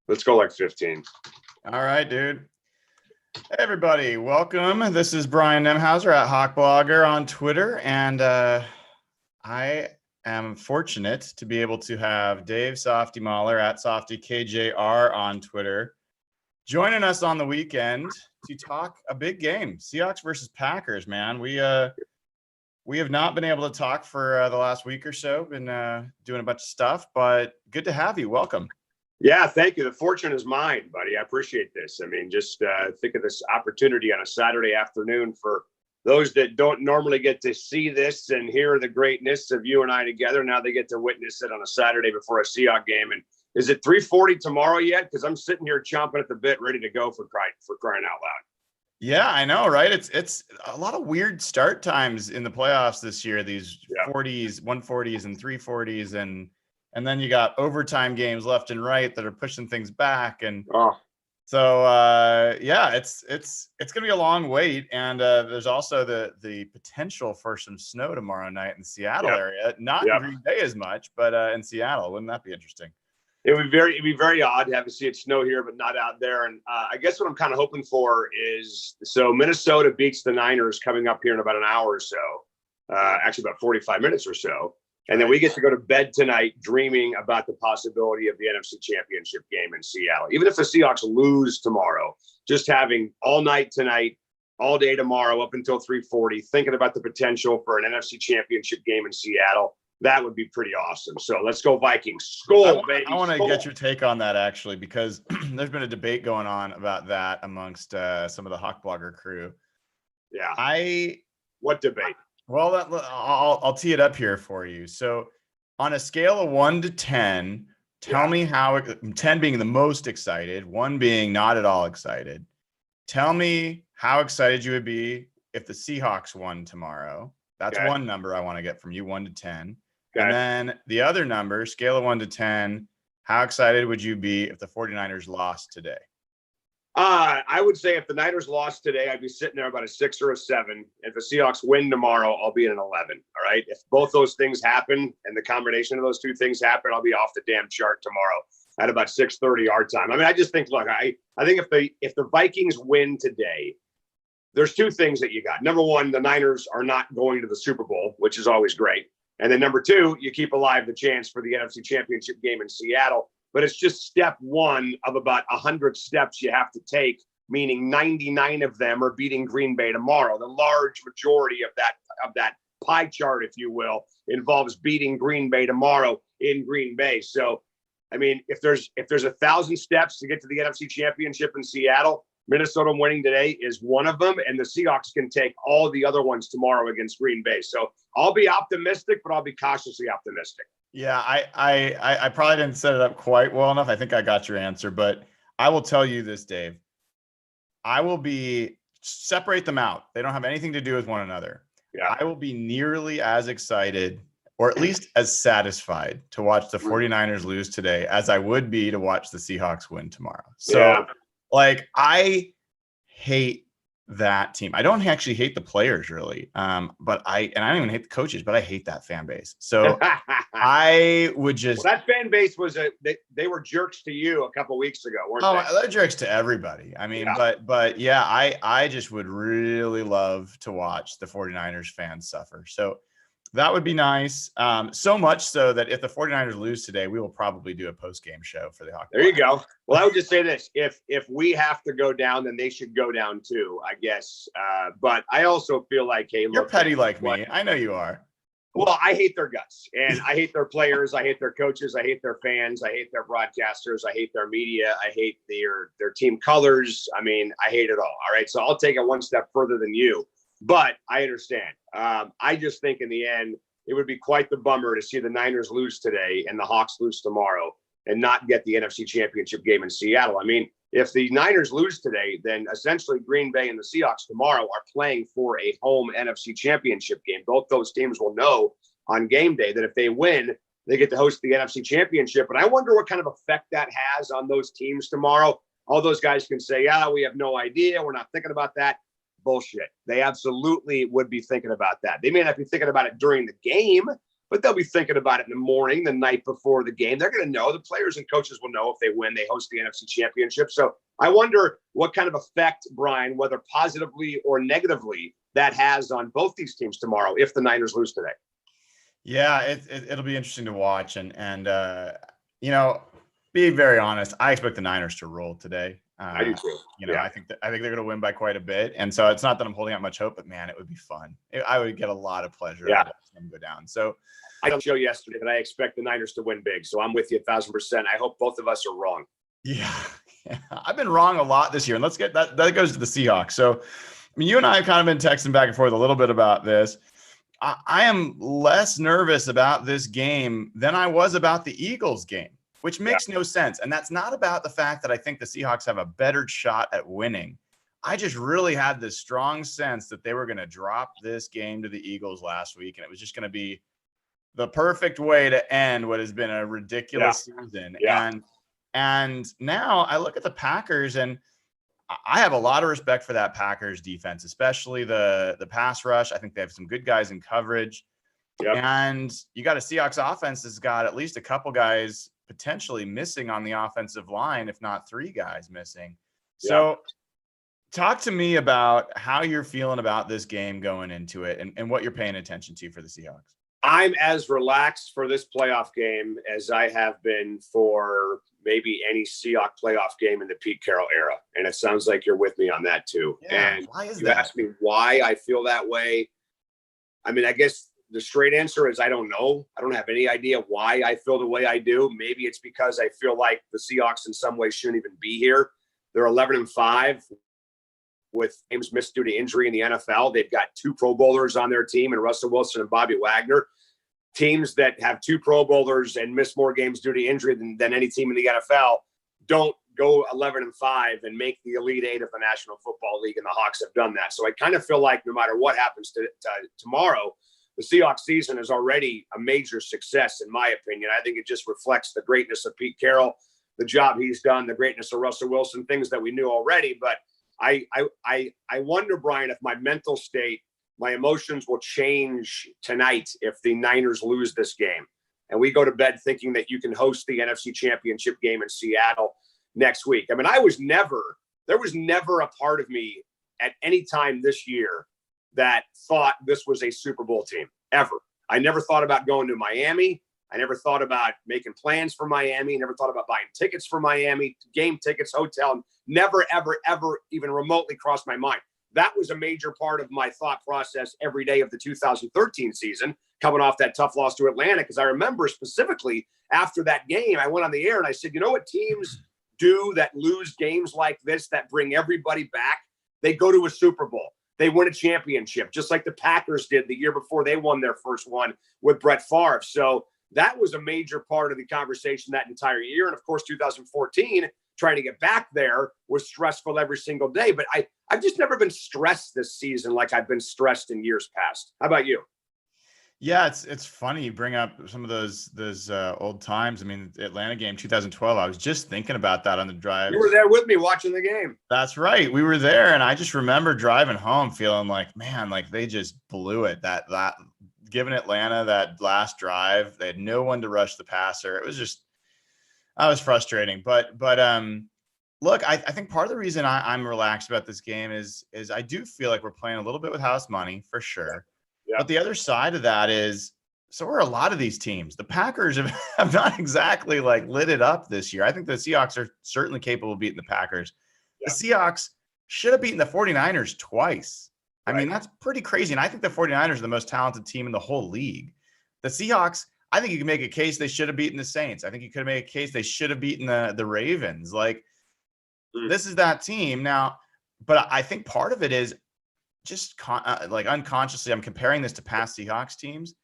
Let's go like 15. All right, dude. Hey, everybody. Welcome. This is Brian Nemhauser at Hawkblogger on Twitter. And I am fortunate to be able to have Dave Softy Mahler at Softy KJR on Twitter joining us on the weekend to talk a big game, Seahawks versus Packers, man. We have not been able to talk for the last week or so, been doing a bunch of stuff, but good to have you. Welcome. Yeah, thank you. The fortune is mine, buddy. I appreciate this. I mean, just think of this opportunity on a Saturday afternoon for those that don't normally get to see this and hear the greatness of you and I together. Now they get to witness it on a Saturday before a Seahawks game. And is it 3:40 tomorrow yet? Because I'm sitting here chomping at the bit, ready to go for crying out loud. Yeah, I know, right? It's a lot of weird start times in the playoffs this year. These 40s, 140s, and 340s, and then you got overtime games left and right that are pushing things back. And so it's gonna be a long wait. And there's also the potential for some snow tomorrow night in the Seattle area. Not in Green Bay as much, but in Seattle. Wouldn't that be interesting? It'd be very odd to have to see it snow here, but not out there. And I guess what I'm kind of hoping for is, so Minnesota beats the Niners coming up here in about an hour or so, actually about 45 minutes or so. And then we get to go to bed tonight dreaming about the possibility of the NFC Championship game in Seattle. Even if the Seahawks lose tomorrow, just having all night tonight, all day tomorrow up until 3:40, thinking about the potential for an NFC Championship game in Seattle. That would be pretty awesome. So let's go Vikings. Skull, baby. I want to get your take on that, actually, because there's been a debate going on about that amongst some of the Hawkblogger crew. Yeah. What debate? Well, I'll tee it up here for you. So on a scale of 1 to 10, tell me how, 10 being the most excited, 1 being not at all excited. Tell me how excited you would be if the Seahawks won tomorrow. That's one number I want to get from you, 1 to 10. And then the other number, scale of 1 to 10, how excited would you be if the 49ers lost today? I would say if the Niners lost today, I'd be sitting there about a 6 or a 7. If the Seahawks win tomorrow, I'll be at an 11. All right. If both those things happen and the combination of those two things happen, I'll be off the damn chart tomorrow at about 6:30 our time. I mean, I just think, look, I think if the Vikings win today, there's two things that you got. Number one, the Niners are not going to the Super Bowl, which is always great. And then number two, you keep alive the chance for the NFC Championship game in Seattle. But it's just step one of about 100 steps you have to take, meaning 99 of them are beating Green Bay tomorrow. The large majority of that pie chart, if you will, involves beating Green Bay tomorrow in Green Bay. So, I mean, if there's 1,000 steps to get to the NFC Championship in Seattle, Minnesota winning today is one of them, and the Seahawks can take all the other ones tomorrow against Green Bay. So I'll be optimistic, but I'll be cautiously optimistic. Yeah, I probably didn't set it up quite well enough. I think I got your answer, but I will tell you this, Dave. I will separate them out. They don't have anything to do with one another. Yeah. I will be nearly as excited, or at least as satisfied, to watch the 49ers lose today as I would be to watch the Seahawks win tomorrow. So, I hate that team. I don't actually hate the players really, but I don't even hate the coaches, but I hate that fan base. So I would just that fan base was they were jerks to you a couple of weeks ago, weren't they? They're jerks to everybody. I mean, but yeah, I just would really love to watch the 49ers fans suffer. So that would be nice. So much so that if the 49ers lose today, we will probably do a post-game show for the Hawks. There you go. Well, I would just say this. If we have to go down, then they should go down too, I guess. But I also feel like, hey, you're petty like me. I know you are. Well, I hate their guts. And I hate their players. I hate their coaches. I hate their fans. I hate their broadcasters. I hate their media. I hate their team colors. I mean, I hate it all. All right. So I'll take it one step further than you. But I understand. I just think in the end, it would be quite the bummer to see the Niners lose today and the Hawks lose tomorrow and not get the NFC Championship game in Seattle. I mean, if the Niners lose today, then essentially Green Bay and the Seahawks tomorrow are playing for a home NFC Championship game. Both those teams will know on game day that if they win, they get to host the NFC Championship. But I wonder what kind of effect that has on those teams tomorrow. All those guys can say, yeah, we have no idea. We're not thinking about that. Bullshit. They absolutely would be thinking about that. They may not be thinking about it during the game, but they'll be thinking about it in the morning, the night before the game. They're going to know. The players and coaches will know if they win, they host the NFC Championship. So I wonder what kind of effect, Brian, whether positively or negatively, that has on both these teams tomorrow if the Niners lose today. Yeah, it'll be interesting to watch. And be very honest, I expect the Niners to roll today. I do too. I think they're going to win by quite a bit. And so it's not that I'm holding out much hope, but man, it would be fun. I would get a lot of pleasure out of watching them go down. So I told you yesterday that I expect the Niners to win big. So I'm with you 1,000%. I hope both of us are wrong. Yeah. I've been wrong a lot this year. And let's get that goes to the Seahawks. So, you and I have kind of been texting back and forth a little bit about this. I am less nervous about this game than I was about the Eagles game, which makes no sense. And that's not about the fact that I think the Seahawks have a better shot at winning. I just really had this strong sense that they were going to drop this game to the Eagles last week, and it was just going to be the perfect way to end what has been a ridiculous season. Yeah. And now I look at the Packers, and I have a lot of respect for that Packers defense, especially the pass rush. I think they have some good guys in coverage. Yep. And you got a Seahawks offense that's got at least a couple guys potentially missing on the offensive line, if not three guys missing. Yep. So talk to me about how you're feeling about this game going into it and what you're paying attention to for the Seahawks. I'm as relaxed for this playoff game as I have been for maybe any Seahawks playoff game in the Pete Carroll era. And it sounds like you're with me on that too. Yeah, and why is you that? asked me why I feel that way. I mean, I guess the straight answer is I don't know. I don't have any idea why I feel the way I do. Maybe it's because I feel like the Seahawks in some ways shouldn't even be here. They're 11-5 with games missed due to injury in the NFL. They've got two Pro Bowlers on their team, and Russell Wilson and Bobby Wagner. Teams that have two Pro Bowlers and miss more games due to injury than any team in the NFL don't go 11-5 and make the Elite Eight of the National Football League, and the Hawks have done that. So I kind of feel like no matter what happens to tomorrow, the Seahawks season is already a major success, in my opinion. I think it just reflects the greatness of Pete Carroll, the job he's done, the greatness of Russell Wilson, things that we knew already. But I wonder, Brian, if my mental state, my emotions will change tonight if the Niners lose this game. And we go to bed thinking that you can host the NFC Championship game in Seattle next week. I mean, there was never a part of me at any time this year that thought this was a Super Bowl team, ever. I never thought about going to Miami. I never thought about making plans for Miami. Never thought about buying tickets for Miami, game tickets, hotel. Never, ever, ever even remotely crossed my mind. That was a major part of my thought process every day of the 2013 season, coming off that tough loss to Atlanta. Because I remember specifically after that game, I went on the air and I said, you know what teams do that lose games like this, that bring everybody back? They go to a Super Bowl. They win a championship, just like the Packers did the year before they won their first one with Brett Favre. So that was a major part of the conversation that entire year. And of course, 2014, trying to get back there was stressful every single day. But I've just never been stressed this season like I've been stressed in years past. How about you? Yeah, it's funny you bring up some of those old times. I mean, Atlanta game 2012. I was just thinking about that on the drive. You were there with me watching the game. That's right. We were there, and I just remember driving home feeling like, man, like they just blew it. That giving Atlanta that last drive, they had no one to rush the passer. It was just, I was frustrating. But look, I think part of the reason I'm relaxed about this game is I do feel like we're playing a little bit with house money for sure. Yeah. But the other side of that is, so are a lot of these teams. The Packers have not exactly like lit it up this year. I think the Seahawks are certainly capable of beating the Packers. Yeah. The Seahawks should have beaten the 49ers twice. Right. I mean, that's pretty crazy. And I think the 49ers are the most talented team in the whole league. The Seahawks, I think you can make a case they should have beaten the Saints. I think you could make a case they should have beaten the Ravens. Like, this is that team now. But I think part of it is just like unconsciously, I'm comparing this to past Seahawks teams.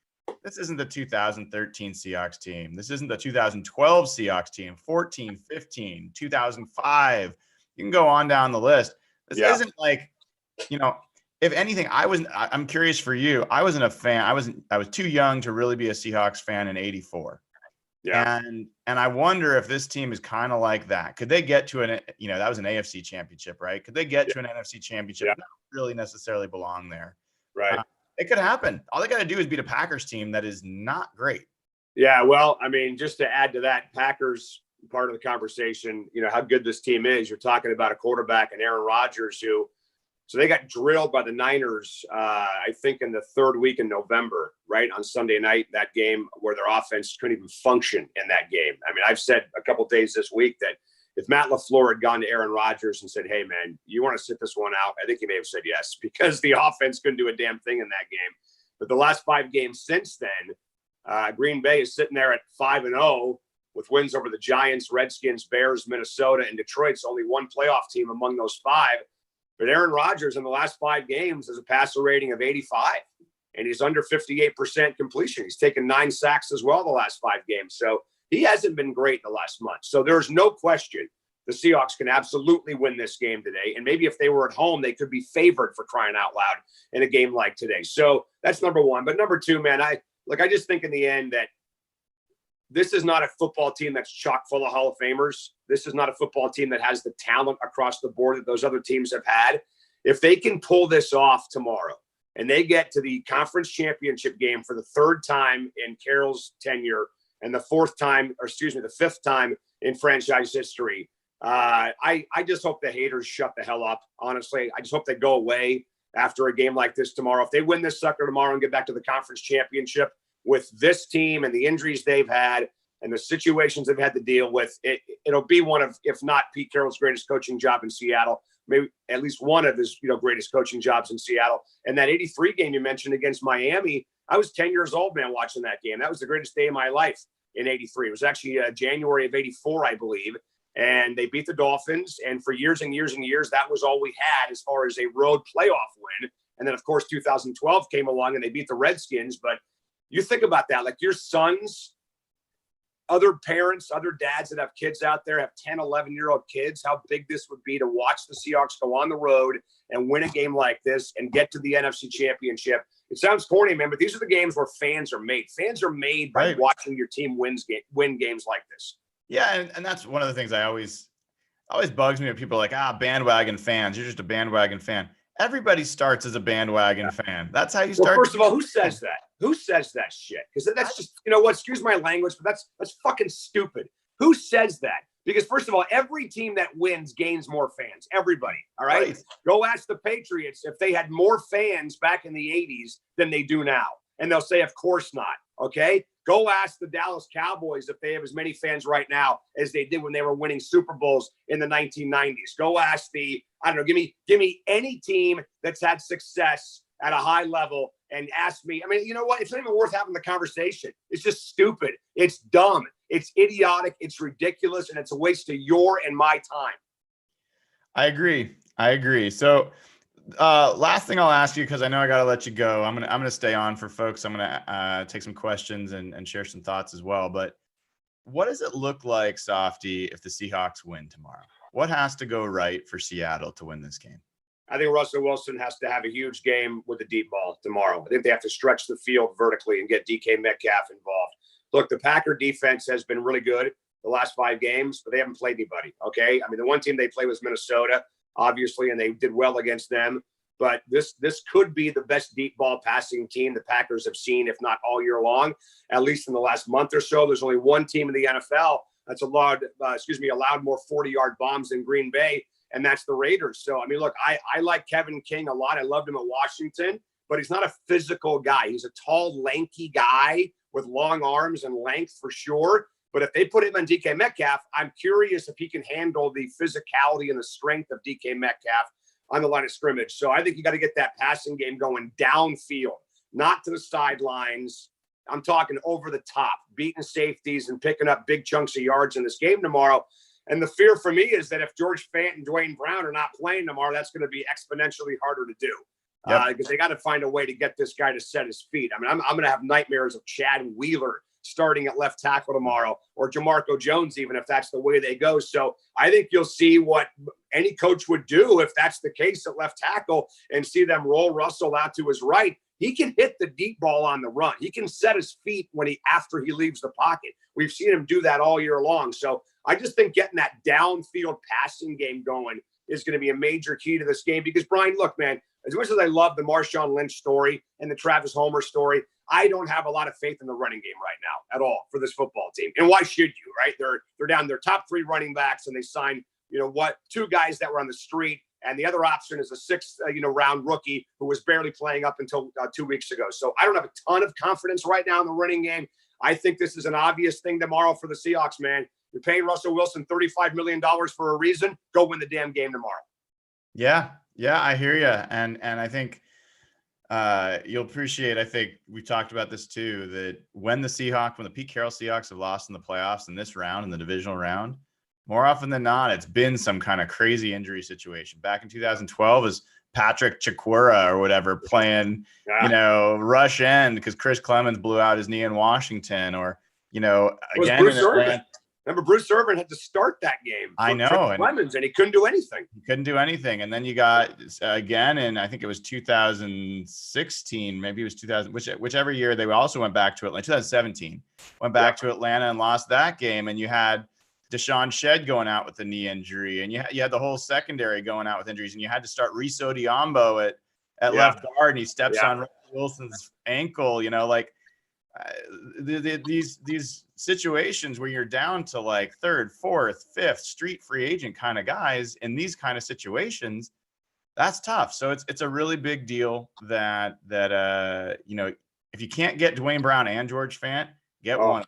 This isn't the 2013 Seahawks team. This isn't the 2012 Seahawks team, 14, 15, 2005. You can go on down the list. This isn't like, if anything, I'm curious for you. I wasn't a fan. I was too young to really be a Seahawks fan in '84. Yeah. And I wonder if this team is kind of like that. Could they get to that was an AFC championship, right? Could they get to an NFC championship? Not really necessarily belong there. Right. It could happen. All they got to do is beat a Packers team that is not great. Yeah, well, I mean, just to add to that Packers part of the conversation, how good this team is. You're talking about a quarterback and Aaron Rodgers so they got drilled by the Niners, I think in the third week in November, right, on Sunday night, that game where their offense couldn't even function in that game. I mean, I've said a couple of days this week that if Matt LaFleur had gone to Aaron Rodgers and said, hey, man, you want to sit this one out? I think he may have said yes, because the offense couldn't do a damn thing in that game. But the last 5 games since then, Green Bay is sitting there at 5-0 with wins over the Giants, Redskins, Bears, Minnesota, and Detroit's only one playoff team among those 5. But Aaron Rodgers in the last 5 games has a passer rating of 85, and he's under 58% completion. He's taken 9 sacks as well the last 5 games. So he hasn't been great in the last month. So there's no question the Seahawks can absolutely win this game today. And maybe if they were at home, they could be favored, for crying out loud, in a game like today. So that's number one. But number two, man, I just think in the end that this is not a football team that's chock full of Hall of Famers. This is not a football team that has the talent across the board that those other teams have had. If they can pull this off tomorrow and they get to the conference championship game for the 3rd time in Carroll's tenure and the 5th time in franchise history, I just hope the haters shut the hell up, honestly. I just hope they go away after a game like this tomorrow. If they win this sucker tomorrow and get back to the conference championship, with this team and the injuries they've had and the situations they've had to deal with, it'll be one of, if not Pete Carroll's greatest coaching job in Seattle, maybe at least one of his greatest coaching jobs in Seattle. And that 83 game you mentioned against Miami, I was 10 years old, man, watching that game. That was the greatest day of my life in 83. It was actually January of 84, I believe. And they beat the Dolphins. And for years and years and years, that was all we had as far as a road playoff win. And then, of course, 2012 came along and they beat the Redskins. But you think about that, like your sons, other parents, other dads that have kids out there, have 10, 11-year-old kids, how big this would be to watch the Seahawks go on the road and win a game like this and get to the NFC Championship. It sounds corny, man, but these are the games where fans are made. Fans are made by watching your team win games like this. Yeah, and that's one of the things I always bugs me when people are like, bandwagon fans. You're just a bandwagon fan. Everybody starts as a bandwagon fan. That's how you start. Well, first of all, who says that? Who says that shit? Because that's just, excuse my language, but that's fucking stupid. Who says that? Because first of all, every team that wins gains more fans. Everybody. All right? Go ask the Patriots if they had more fans back in the 80s than they do now. And they'll say, of course not. Okay. Go ask the Dallas Cowboys if they have as many fans right now as they did when they were winning Super Bowls in the 1990s. Go ask give me any team that's had success at a high level and ask me. I mean, you know what? It's not even worth having the conversation. It's just stupid. It's dumb. It's idiotic. It's ridiculous. And it's a waste of your and my time. I agree. So last thing I'll ask you, because I know I got to let you go. I'm gonna stay on for folks. I'm gonna take some questions and share some thoughts as well. But what does it look like, Softy, if the Seahawks win tomorrow? What has to go right for Seattle to win this game? I think Russell Wilson has to have a huge game with the deep ball tomorrow. I think they have to stretch the field vertically and get DK Metcalf involved. Look, the Packer defense has been really good the last 5 games, but they haven't played anybody. Okay. I mean, the one team they played was Minnesota, obviously, and they did well against them. But this could be the best deep ball passing team the Packers have seen, if not all year long, at least in the last month or so. There's only one team in the NFL that's allowed more 40-yard bombs than Green Bay, and that's the Raiders. So, I mean, look, I like Kevin King a lot. I loved him at Washington, but he's not a physical guy. He's a tall, lanky guy with long arms and length for sure. But if they put him on DK Metcalf, I'm curious if he can handle the physicality and the strength of DK Metcalf on the line of scrimmage. So I think you got to get that passing game going downfield, not to the sidelines. I'm talking over the top, beating safeties and picking up big chunks of yards in this game tomorrow. And the fear for me is that if George Fant and Dwayne Brown are not playing tomorrow, that's going to be exponentially harder to do. Because they got to find a way to get this guy to set his feet. I mean, I'm going to have nightmares of Chad Wheeler starting at left tackle tomorrow, or Jamarco Jones, even if that's the way they go. So I think you'll see what any coach would do if that's the case at left tackle, and see them roll Russell out to his right. He can hit the deep ball on the run. He can set his feet after he leaves the pocket. We've seen him do that all year long. So I just think getting that downfield passing game going is going to be a major key to this game because, Brian, look, man, as much as I love the Marshawn Lynch story and the Travis Homer story, I don't have a lot of faith in the running game right now at all for this football team. And why should you, right? They're down their top 3 running backs, and they signed, 2 guys that were on the street. And the other option is a 6th, round rookie who was barely playing up until 2 weeks ago. So I don't have a ton of confidence right now in the running game. I think this is an obvious thing tomorrow for the Seahawks, man. You're paying Russell Wilson $35 million for a reason. Go win the damn game tomorrow. Yeah, I hear you. And I think you'll appreciate, I think we talked about this too, that when the Pete Carroll Seahawks have lost in the playoffs in this round, in the divisional round, more often than not, it's been some kind of crazy injury situation. Back in 2012 is Patrick Chikwura or whatever playing, rush end because Chris Clemens blew out his knee in Washington, or, again, Bruce Irvin. Remember, Bruce Irvin had to start that game. I know. Clemens, and he couldn't do anything. And then you got again, and I think it was 2016, maybe it was 2000, whichever year they also went back to Atlanta. 2017 went back to Atlanta and lost that game, and you had Deshaun Shedd going out with a knee injury, and you had the whole secondary going out with injuries, and you had to start Reese Odiombo at left guard, and he steps on Russell Wilson's ankle. These situations where you're down to like 3rd, 4th, 5th street free agent kind of guys in these kind of situations, that's tough. So it's a really big deal that if you can't get Dwayne Brown and George Fant, get one of them.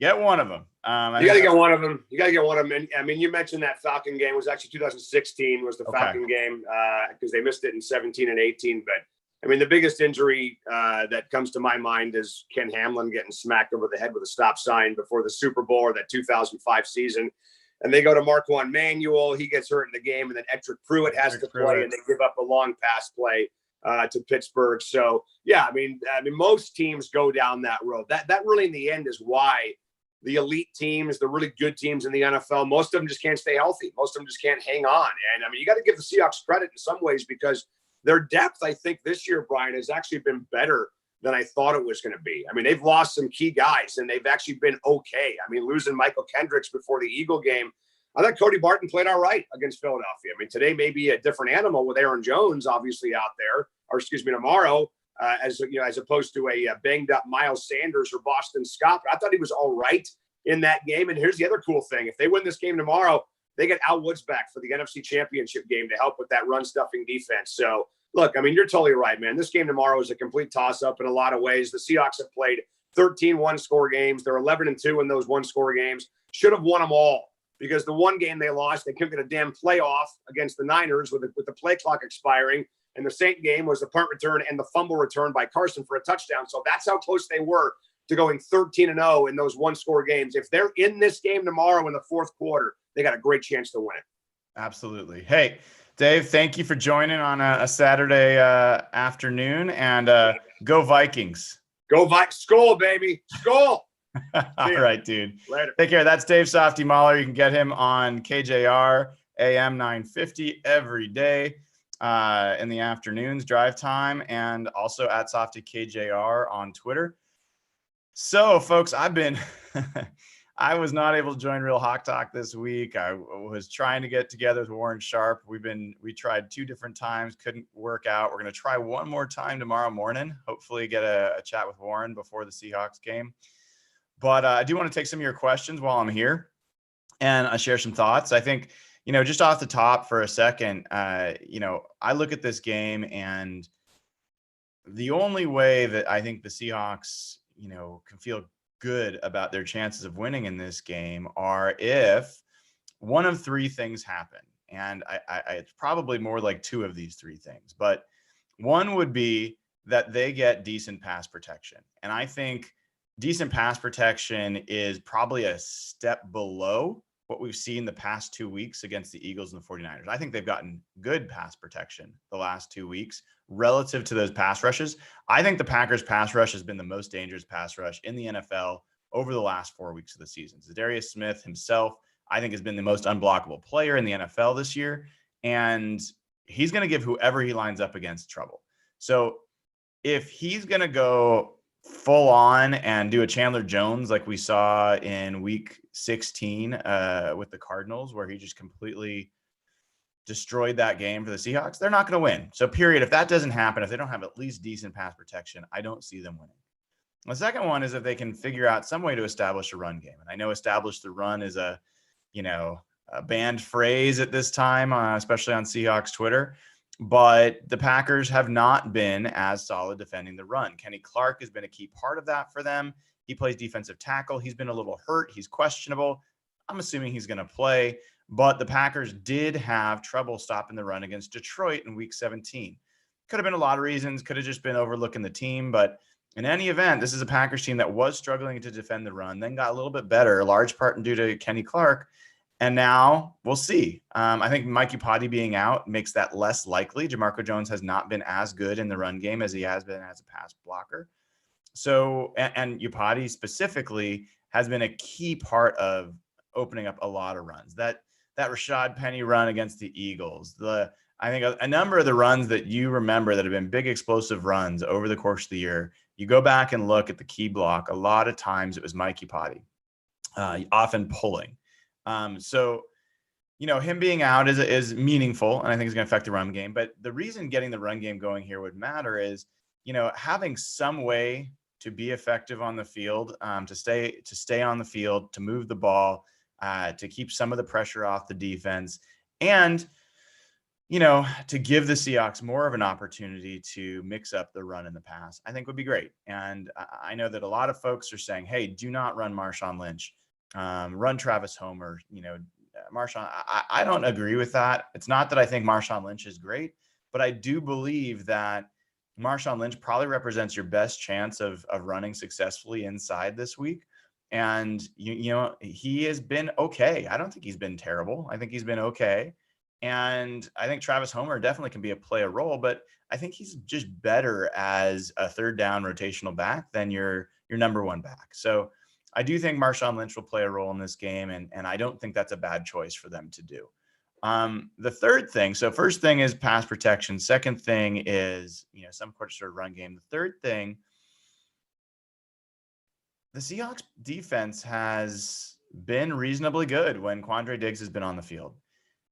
You got to get one of them. And, I mean, you mentioned that Falcon game was actually 2016 was the Falcon game because they missed it in 17 and 18. But I mean, the biggest injury that comes to my mind is Ken Hamlin getting smacked over the head with a stop sign before the Super Bowl or that 2005 season. And they go to Marquand Manuel. He gets hurt in the game. And then Edric Pruitt has to play, and they give up a long pass play to Pittsburgh. So, yeah, I mean, most teams go down that road. That really, in the end, is why the elite teams, the really good teams in the NFL, most of them just can't stay healthy. Most of them just can't hang on. And, I mean, you got to give the Seahawks credit in some ways because their depth, I think, this year, Brian, has actually been better than I thought it was going to be. I mean, they've lost some key guys, and they've actually been okay. I mean, losing Michael Kendricks before the Eagle game, I thought Cody Barton played all right against Philadelphia. I mean, today may be a different animal with Aaron Jones, obviously, out there, or tomorrow, as opposed to a banged-up Miles Sanders or Boston Scott. But I thought he was all right in that game. And here's the other cool thing. If they win this game tomorrow, they get Al Woods back for the NFC Championship game to help with that run-stuffing defense. So, look, I mean, you're totally right, man. This game tomorrow is a complete toss-up in a lot of ways. The Seahawks have played 13 one-score games. They're 11-2 in those one-score games. Should have won them all because the one game they lost, they couldn't get a damn playoff against the Niners with the play clock expiring. And the Saint game was the punt return and the fumble return by Carson for a touchdown. So that's how close they were to going 13-0 in those one-score games. If they're in this game tomorrow in the 4th quarter, they got a great chance to win it. Absolutely. Hey, Dave, thank you for joining on a Saturday afternoon, and go Vikings. Go Vikings. Skol, baby. Skol. All right, dude. Later. Take care. That's Dave Softy Mahler. You can get him on KJR AM 950 every day in the afternoons, drive time, and also at Softy KJR on Twitter. So, folks, I was not able to join Real Hawk Talk this week. I was trying to get together with Warren Sharp. We tried 2 different times, couldn't work out. We're going to try one more time tomorrow morning. Hopefully get a chat with Warren before the Seahawks game. But I do want to take some of your questions while I'm here and share some thoughts. I think, just off the top for a second, I look at this game, and the only way that I think the Seahawks, can feel good about their chances of winning in this game are if one of 3 things happen. And it's probably more like 2 of these 3 things, but one would be that they get decent pass protection. And I think decent pass protection is probably a step below what we've seen the past 2 weeks against the Eagles and the 49ers. I think they've gotten good pass protection the last 2 weeks relative to those pass rushes. I think the Packers pass rush has been the most dangerous pass rush in the NFL over the last 4 weeks of the season. Zadarius Smith himself, I think, has been the most unblockable player in the NFL this year. And he's going to give whoever he lines up against trouble. So if he's going to go full on and do a Chandler Jones like we saw in week 16 with the Cardinals, where he just completely destroyed that game for the Seahawks, they're not going to win. So period. If that doesn't happen, if they don't have at least decent pass protection, I don't see them winning. The second one is if they can figure out some way to establish a run game. And I know establish the run is a banned phrase at this time, especially on Seahawks Twitter. But the Packers have not been as solid defending the run. Kenny Clark has been a key part of that for them. He plays defensive tackle. He's been a little hurt. He's questionable. I'm assuming he's going to play. But the Packers did have trouble stopping the run against Detroit in Week 17. Could have been a lot of reasons. Could have just been overlooking the team. But in any event, this is a Packers team that was struggling to defend the run, then got a little bit better, a large part due to Kenny Clark. And now we'll see. I think Mikey Potty being out makes that less likely. Jamarco Jones has not been as good in the run game as he has been as a pass blocker. So, and Upati specifically has been a key part of opening up a lot of runs. That Rashad Penny run against the Eagles, I think a number of the runs that you remember that have been big explosive runs over the course of the year, you go back and look at the key block. A lot of times it was Mikey Potty, often pulling. So, him being out is meaningful, and I think it's going to affect the run game. But the reason getting the run game going here would matter is, having some way to be effective on the field, to stay on the field, to move the ball, to keep some of the pressure off the defense, and to give the Seahawks more of an opportunity to mix up the run and the pass, I think would be great. And I know that a lot of folks are saying, hey, do not run Marshawn Lynch, run Travis Homer, Marshawn. I don't agree with that. It's not that I think Marshawn Lynch is great, but I do believe that Marshawn Lynch probably represents your best chance of running successfully inside this week. And, he has been okay. I don't think he's been terrible. I think he's been okay. And I think Travis Homer definitely can play a role, but I think he's just better as a third down rotational back than your number one back. So I do think Marshawn Lynch will play a role in this game, and I don't think that's a bad choice for them to do. The third thing, so first thing is pass protection. Second thing is, some sort of run game. The third thing, the Seahawks defense has been reasonably good when Quandre Diggs has been on the field.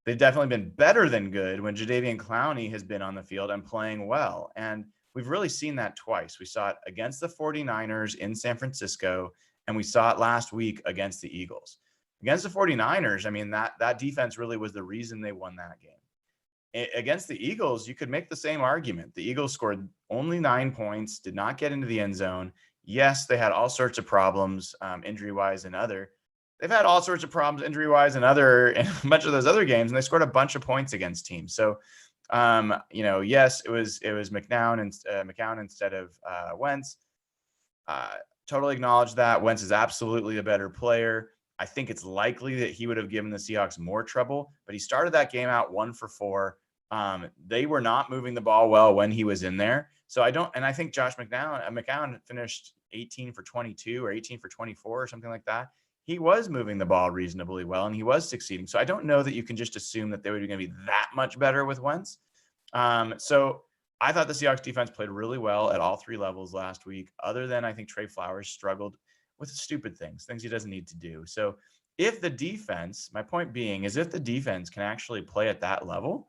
They've definitely been better than good when Jadeveon Clowney has been on the field and playing well. And we've really seen that twice. We saw it against the 49ers in San Francisco, and we saw it last week against the Eagles. Against the 49ers, I mean, that defense really was the reason they won that game. Against the Eagles, you could make the same argument. The Eagles scored only 9 points, did not get into the end zone. Yes, they had all sorts of problems, injury-wise and other. They've had all sorts of problems injury-wise and a bunch of those other games, and they scored a bunch of points against teams. So, yes, it was McCown instead of Wentz. Totally acknowledge that. Wentz is absolutely a better player. I think it's likely that he would have given the Seahawks more trouble, but he started that game out 1 for 4. They were not moving the ball well when he was in there. So I think Josh McCown finished 18 for 22 or 18 for 24 or something like that. He was moving the ball reasonably well, and he was succeeding. So I don't know that you can just assume that they were going to be that much better with Wentz. So I thought the Seahawks defense played really well at all 3 levels last week, other than I think Trey Flowers struggled with stupid things he doesn't need to do. So if the defense, my point being is if the defense can actually play at that level,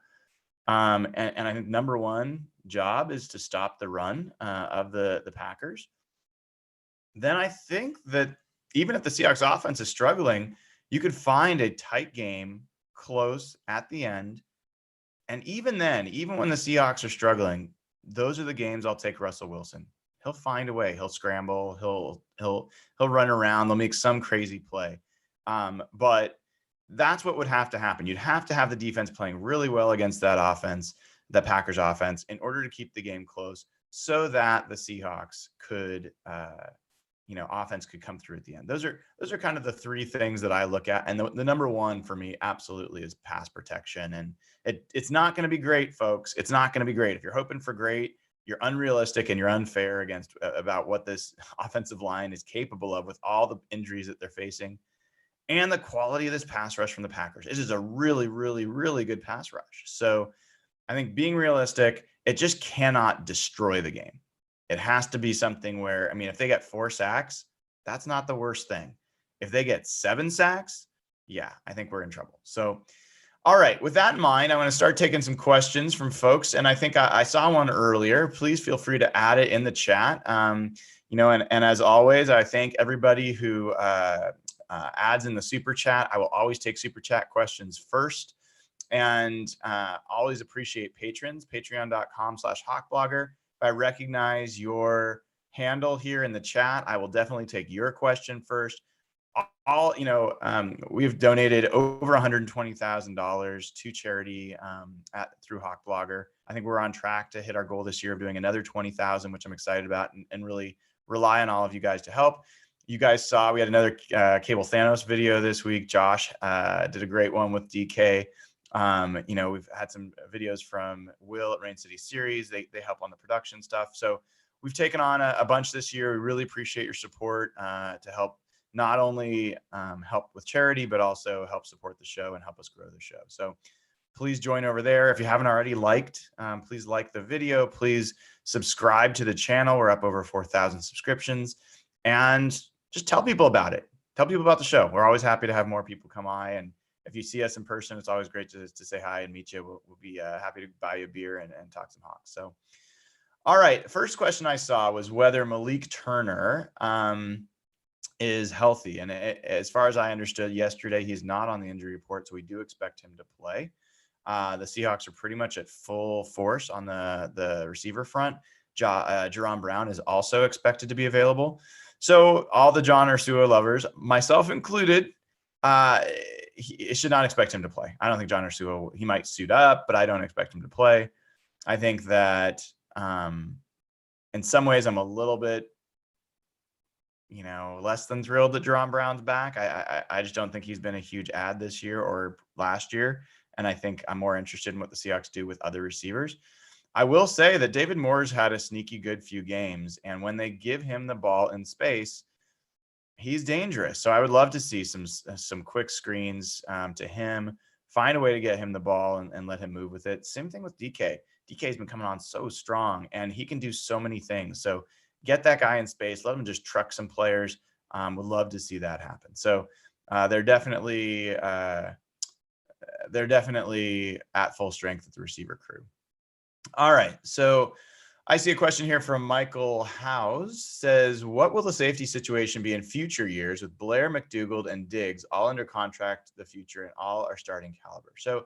and I think number one job is to stop the run of the Packers, then I think that even if the Seahawks offense is struggling, you could find a tight game close at the end. And even then, even when the Seahawks are struggling, those are the games I'll take Russell Wilson. He'll find a way. He'll scramble. He'll run around. They'll make some crazy play. But that's what would have to happen. You'd have to have the defense playing really well against that offense, the Packers offense, in order to keep the game close so that the Seahawks could, offense could come through at the end. Those are kind of the 3 things that I look at. And the number one for me absolutely is pass protection. And it's not going to be great, folks. It's not going to be great. If you're hoping for great, you're unrealistic and you're unfair about what this offensive line is capable of with all the injuries that they're facing and the quality of this pass rush from the Packers. It is a really, really, really good pass rush. So I think being realistic, it just cannot destroy the game. It has to be something where, if they get 4 sacks, that's not the worst thing. If they get 7 sacks, yeah, I think we're in trouble. So All right. With that in mind, I want to start taking some questions from folks. And I think I saw one earlier. Please feel free to add it in the chat. And as always, I thank everybody who adds in the super chat. I will always take super chat questions first. And always appreciate patrons, patreon.com/Hawkblogger. If I recognize your handle here in the chat, I will definitely take your question first. We've donated over $120,000 to charity through Hawkblogger. I think we're on track to hit our goal this year of doing another 20,000, which I'm excited about, and really rely on all of you guys to help. You guys saw we had another Cable Thanos video this week. Josh did a great one with DK. We've had some videos from Will at Rain City Series. They help on the production stuff. So we've taken on a bunch this year. We really appreciate your support to help not only help with charity, but also help support the show and help us grow the show. So please join over there. If you haven't already liked, please like the video. Please subscribe to the channel. We're up over 4,000 subscriptions. And just tell people about it. Tell people about the show. We're always happy to have more people come by. And if you see us in person, it's always great to say hi and meet you. We'll be happy to buy you a beer and talk some Hawks. So, all right. First question I saw was whether Malik Turner is healthy. And as far as I understood yesterday, he's not on the injury report, so we do expect him to play. The Seahawks are pretty much at full force on the receiver front. Jerron Brown is also expected to be available. So all the John Ursua lovers, myself included, should not expect him to play. I don't think John Ursua, he might suit up, but I don't expect him to play. I think that in some ways I'm a little bit less than thrilled that Jerron Brown's back. I just don't think he's been a huge add this year or last year. And I think I'm more interested in what the Seahawks do with other receivers. I will say that David Moore's had a sneaky good few games. And when they give him the ball in space, he's dangerous. So I would love to see some quick screens to him, find a way to get him the ball and let him move with it. Same thing with DK. DK's been coming on so strong and he can do so many things. So get that guy in space, let him just truck some players. Would love to see that happen. So they're definitely at full strength with the receiver crew. All right. So I see a question here from Michael Howes. Says, what will the safety situation be in future years with Blair, McDougald, and Diggs all under contract the future and all are starting caliber? So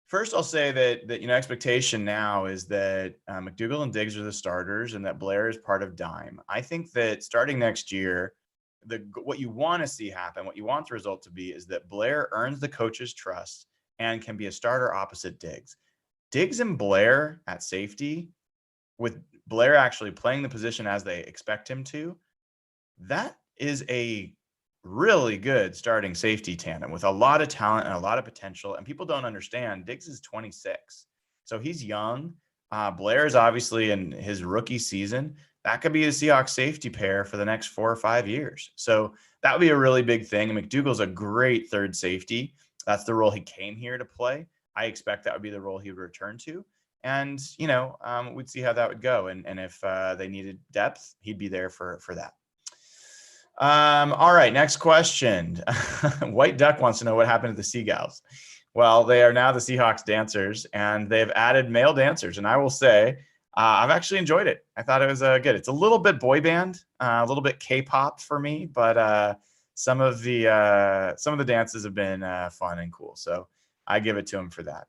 first, I'll say that expectation now is that McDougald and Diggs are the starters and that Blair is part of dime. I think that starting next year, what you want to see happen, what you want the result to be, is that Blair earns the coach's trust and can be a starter opposite Diggs. Diggs and Blair at safety, with Blair actually playing the position as they expect him to, that is a really good starting safety tandem with a lot of talent and a lot of potential. And people don't understand Diggs is 26. So he's young. Blair is obviously in his rookie season. That could be a Seahawks safety pair for the next 4 or 5 years. So that would be a really big thing. And McDougald's a great third safety. That's the role he came here to play. I expect that would be the role he would return to. And, we'd see how that would go. And if they needed depth, he'd be there for that. All right, next question. White Duck wants to know what happened to the Seagulls. Well, they are now the Seahawks dancers, and they've added male dancers. And I will say, I've actually enjoyed it. I thought it was good. It's a little bit boy band, a little bit K-pop for me, but some of the dances have been fun and cool. So I give it to them for that.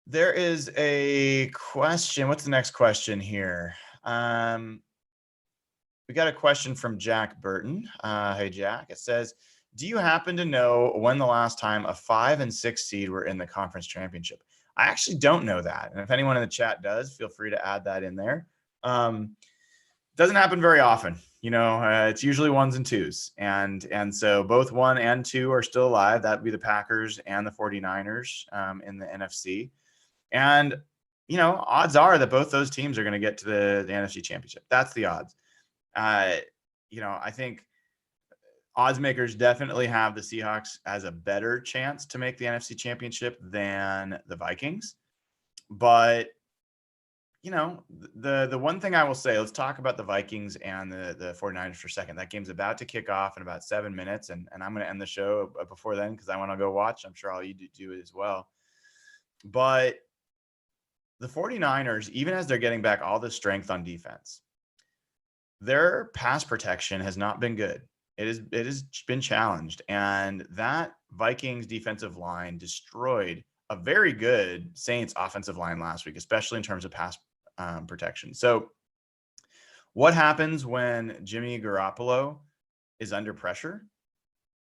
There is a question. What's the next question here? We got a question from Jack Burton. Hey, Jack. It says, do you happen to know when the last time a 5 and 6 seed were in the conference championship? I actually don't know that. And if anyone in the chat does, feel free to add that in there. Doesn't happen very often. It's usually 1s and 2s. And so both 1 and 2 are still alive. That'd be the Packers and the 49ers in the NFC. And, odds are that both those teams are going to get to the NFC championship. That's the odds. I think odds makers definitely have the Seahawks as a better chance to make the NFC championship than the Vikings. But, the one thing I will say, let's talk about the Vikings and the 49ers for a second. That game's about to kick off in about 7 minutes, and I'm going to end the show before then because I want to go watch. I'm sure all you do as well. But the 49ers, even as they're getting back all the strength on defense, their pass protection has not been good. It has been challenged, and that Vikings defensive line destroyed a very good Saints offensive line last week, especially in terms of pass protection. So what happens when Jimmy Garoppolo is under pressure?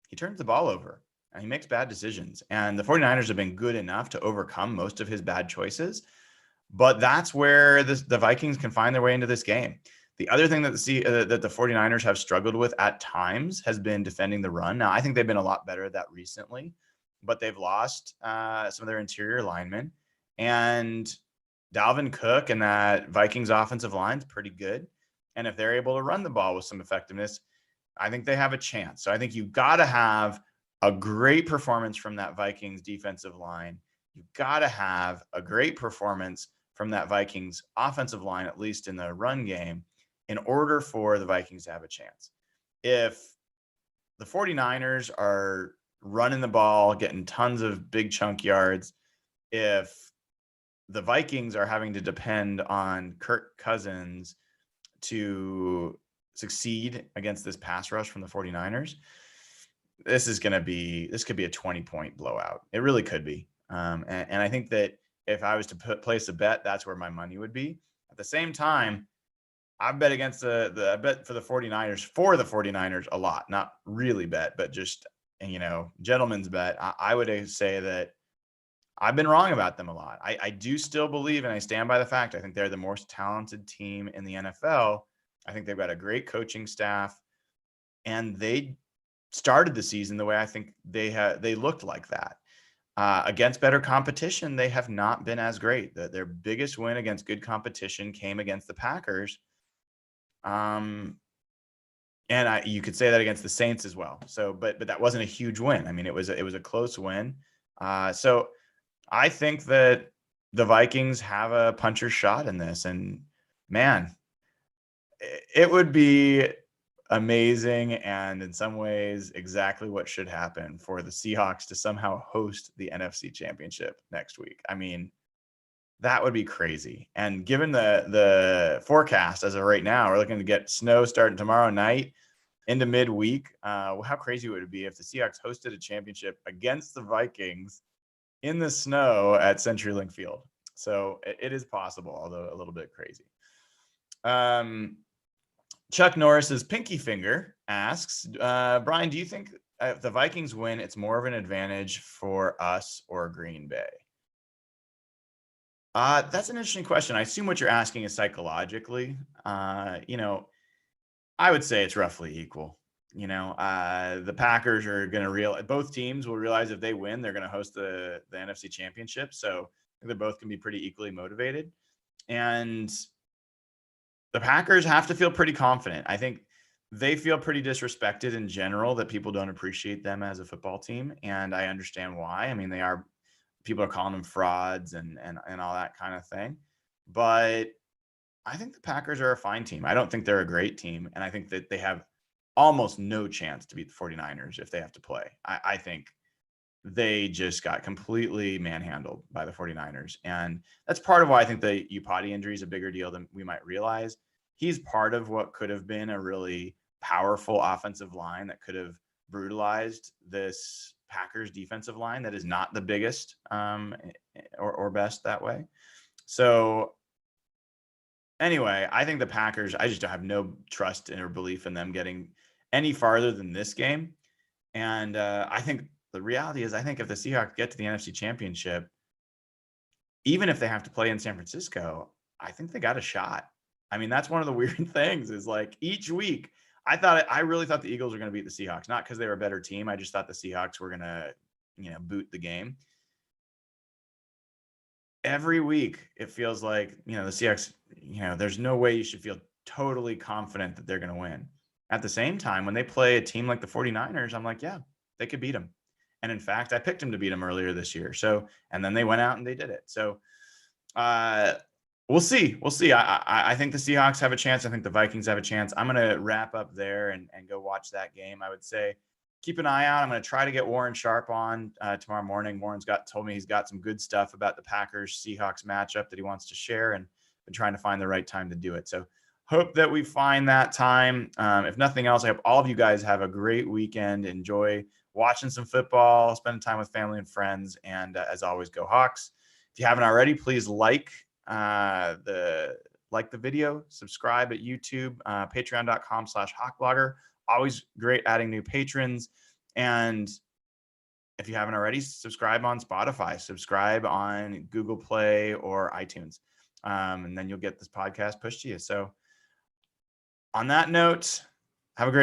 He turns the ball over and he makes bad decisions. And the 49ers have been good enough to overcome most of his bad choices. But that's where the Vikings can find their way into this game. The other thing that the 49ers have struggled with at times has been defending the run. Now, I think they've been a lot better at that recently, but they've lost some of their interior linemen. And Dalvin Cook and that Vikings offensive line is pretty good. And if they're able to run the ball with some effectiveness, I think they have a chance. So I think you've got to have a great performance from that Vikings defensive line. You've got to have a great performance from that Vikings offensive line, at least in the run game, in order for the Vikings to have a chance. If the 49ers are running the ball, getting tons of big chunk yards, if the Vikings are having to depend on Kirk Cousins to succeed against this pass rush from the 49ers, this could be a 20-point blowout. It really could be. And I think that if I was to place a bet, that's where my money would be. At the same time, I bet against I bet for the 49ers a lot, not really bet, but just, gentleman's bet. I would say that I've been wrong about them a lot. I do still believe, and I stand by the fact, I think they're the most talented team in the NFL. I think they've got a great coaching staff, and they started the season the way I think they looked like that. Against better competition, they have not been as great. Their biggest win against good competition came against the Packers. And you could say that against the Saints as well. So, but that wasn't a huge win. I mean, it was a close win. So I think that the Vikings have a puncher's shot in this, and man, it would be amazing, and in some ways exactly what should happen for the Seahawks to somehow host the NFC Championship next week. I mean, that would be crazy. And given the forecast as of right now, we're looking to get snow starting tomorrow night into midweek. How crazy would it be if the Seahawks hosted a championship against the Vikings in the snow at CenturyLink Field? So it is possible, although a little bit crazy. Chuck Norris's pinky finger asks, Brian, do you think if the Vikings win, it's more of an advantage for us or Green Bay? That's an interesting question. I assume what you're asking is psychologically. I would say it's roughly equal. The Packers are going to realize, both teams will realize if they win, they're going to host the NFC Championship. So they're both going to be pretty equally motivated. And the Packers have to feel pretty confident. I think they feel pretty disrespected in general, that people don't appreciate them as a football team. And I understand why. I mean, people are calling them frauds and all that kind of thing. But I think the Packers are a fine team. I don't think they're a great team. And I think that they have almost no chance to beat the 49ers if they have to play. I think they just got completely manhandled by the 49ers. And that's part of why I think the Upati injury is a bigger deal than we might realize. He's part of what could have been a really powerful offensive line that could have brutalized this Packers defensive line that is not the biggest or best that way. So anyway, I think the Packers, I just don't have no trust or belief in them getting any farther than this game. And I think the reality is, I think if the Seahawks get to the NFC Championship, even if they have to play in San Francisco, I think they got a shot. I mean, that's one of the weird things is like each week, I really thought the Eagles were going to beat the Seahawks, not because they were a better team. I just thought the Seahawks were going to, boot the game. Every week, it feels like, the Seahawks, there's no way you should feel totally confident that they're going to win. At the same time, when they play a team like the 49ers, I'm like, yeah, they could beat them. And in fact, I picked them to beat them earlier this year. So, and then they went out and they did it. So, We'll see. We'll see. I think the Seahawks have a chance. I think the Vikings have a chance. I'm going to wrap up there and go watch that game. I would say keep an eye out. I'm going to try to get Warren Sharp on tomorrow morning. Warren's told me he's got some good stuff about the Packers Seahawks matchup that he wants to share, and been trying to find the right time to do it. So hope that we find that time. If nothing else, I hope all of you guys have a great weekend. Enjoy watching some football, spending time with family and friends, and as always, go Hawks. If you haven't already, please like the video, subscribe at YouTube, patreon.com/Hawkblogger. Always great adding new patrons. And if you haven't already, subscribe on Spotify, subscribe on Google Play or iTunes. And then you'll get this podcast pushed to you. So on that note, have a great